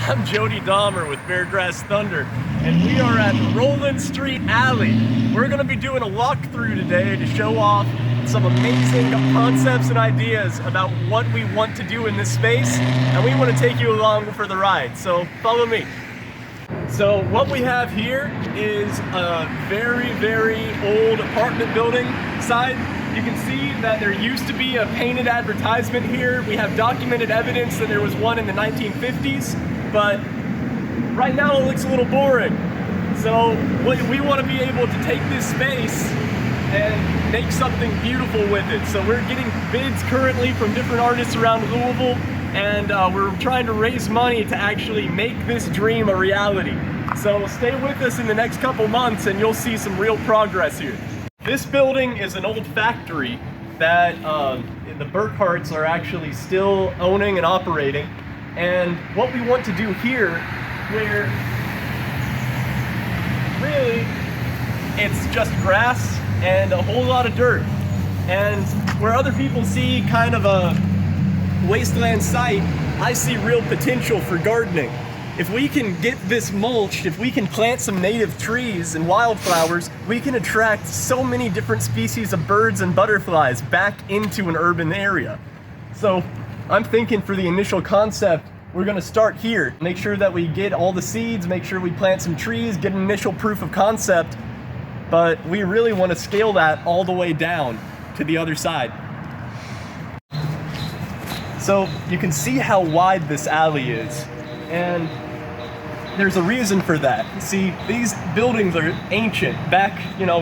I'm Jody Dahmer with Beargrass Thunder, and we are at Roland Street Alley. We're going to be doing a walkthrough today to show off some amazing concepts and ideas about what we want to do in this space, and we want to take you along for the ride, so follow me. So what we have here is a very, very old apartment building side. You can see that there used to be a painted advertisement here. We have documented evidence that there was one in the 1950s, but right now it looks a little boring. So we want to be able to take this space and make something beautiful with it. So we're getting bids currently from different artists around Louisville, and we're trying to raise money to actually make this dream a reality. So stay with us in the next couple months and you'll see some real progress here. This building is an old factory that the Burkharts are actually still owning and operating. And what we want to do here, where really it's just grass and a whole lot of dirt, and where other people see kind of a wasteland site, I see real potential for gardening. If we can get this mulched, if we can plant some native trees and wildflowers, we can attract so many different species of birds and butterflies back into an urban area. So I'm thinking for the initial concept, we're gonna start here. Make sure that we get all the seeds, make sure we plant some trees, get an initial proof of concept, but we really wanna scale that all the way down to the other side. So you can see how wide this alley is, and there's a reason for that. See, these buildings are ancient. Back,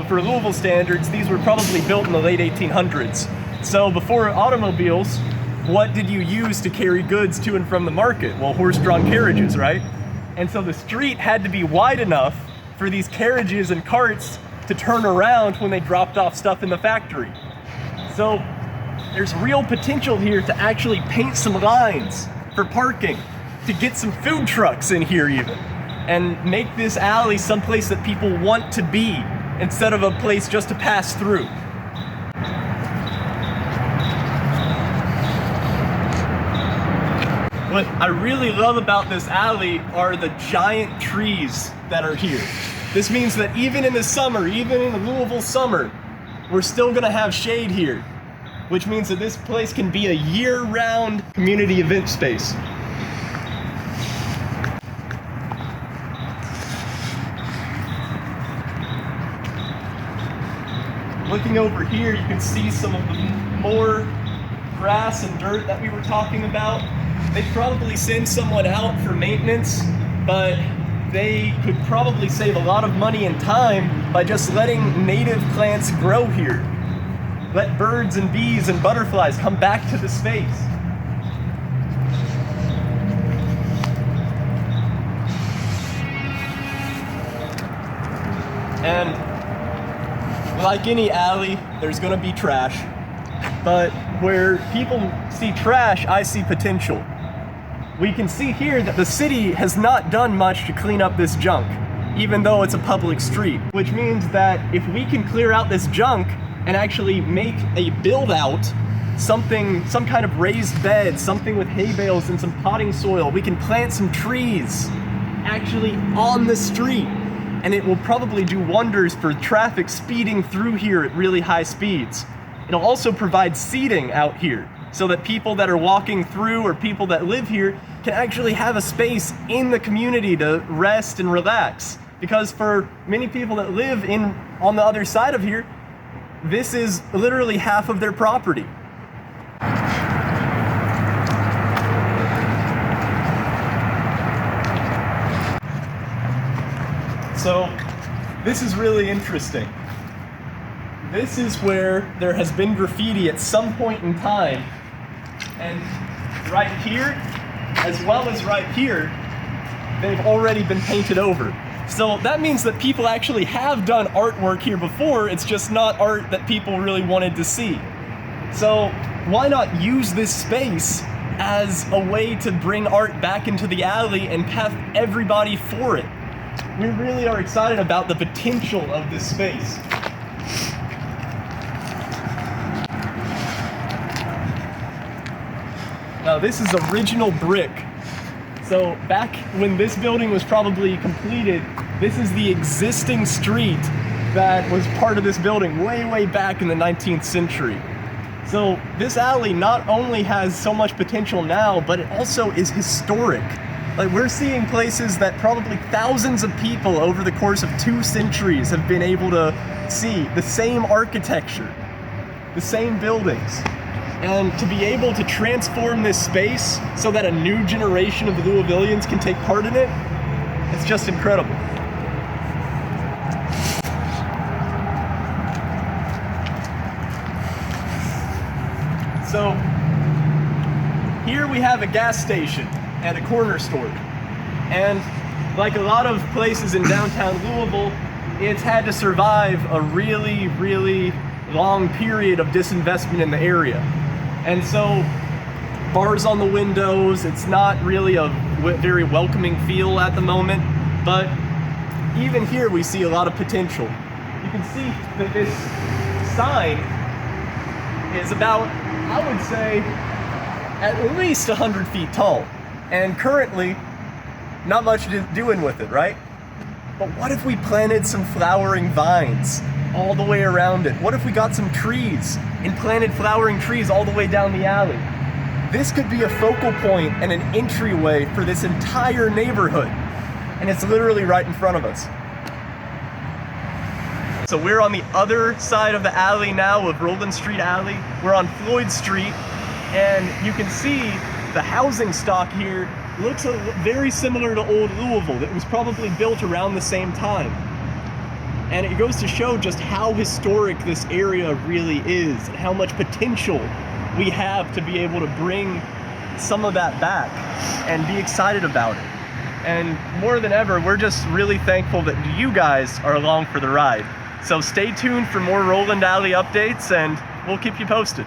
for Louisville standards, these were probably built in the late 1800s. So before automobiles, what did you use to carry goods to and from the market? Well, horse-drawn carriages, right? And so the street had to be wide enough for these carriages and carts to turn around when they dropped off stuff in the factory. So there's real potential here to actually paint some lines for parking, to get some food trucks in here even, and make this alley someplace that people want to be instead of a place just to pass through. What I really love about this alley are the giant trees that are here. This means that even in the summer, even in the Louisville summer, we're still gonna have shade here, which means that this place can be a year-round community event space. Looking over here, you can see some of the more grass and dirt that we were talking about. They'd probably send someone out for maintenance, but they could probably save a lot of money and time by just letting native plants grow here. Let birds and bees and butterflies come back to the space. And like any alley, there's gonna be trash, but where people see trash, I see potential. We can see here that the city has not done much to clean up this junk, even though it's a public street, which means that if we can clear out this junk and actually make a build out, some kind of raised bed, something with hay bales and some potting soil, we can plant some trees actually on the street. And it will probably do wonders for traffic speeding through here at really high speeds. It'll also provide seating out here so that people that are walking through or people that live here can actually have a space in the community to rest and relax. Because for many people that live on the other side of here, this is literally half of their property. So this is really interesting. This is where there has been graffiti at some point in time, and right here, as well as right here, they've already been painted over. So that means that people actually have done artwork here before, it's just not art that people really wanted to see. So why not use this space as a way to bring art back into the alley and have everybody for it? We really are excited about the potential of this space. Now this is original brick. So back when this building was probably completed, this is the existing street that was part of this building way back in the 19th century. So this alley not only has so much potential now, but it also is historic. Like, we're seeing places that probably thousands of people over the course of 2 centuries have been able to see the same architecture, the same buildings. And to be able to transform this space so that a new generation of Louisvillians can take part in it, it's just incredible. So here we have a gas station and a corner store. And like a lot of places in downtown Louisville, it's had to survive a really long period of disinvestment in the area. And so bars on the windows, it's not really a very welcoming feel at the moment, but even here we see a lot of potential. You can see that this sign is about, I would say, at least 100 feet tall. And currently, not much doing with it, right? But what if we planted some flowering vines all the way around it? What if we got some trees and planted flowering trees all the way down the alley? This could be a focal point and an entryway for this entire neighborhood. And it's literally right in front of us. So we're on the other side of the alley now of Roland Street Alley. We're on Floyd Street, and you can see the housing stock here looks very similar to old Louisville. It was probably built around the same time. And it goes to show just how historic this area really is, and how much potential we have to be able to bring some of that back and be excited about it. And more than ever, we're just really thankful that you guys are along for the ride. So stay tuned for more Roland Alley updates, and we'll keep you posted.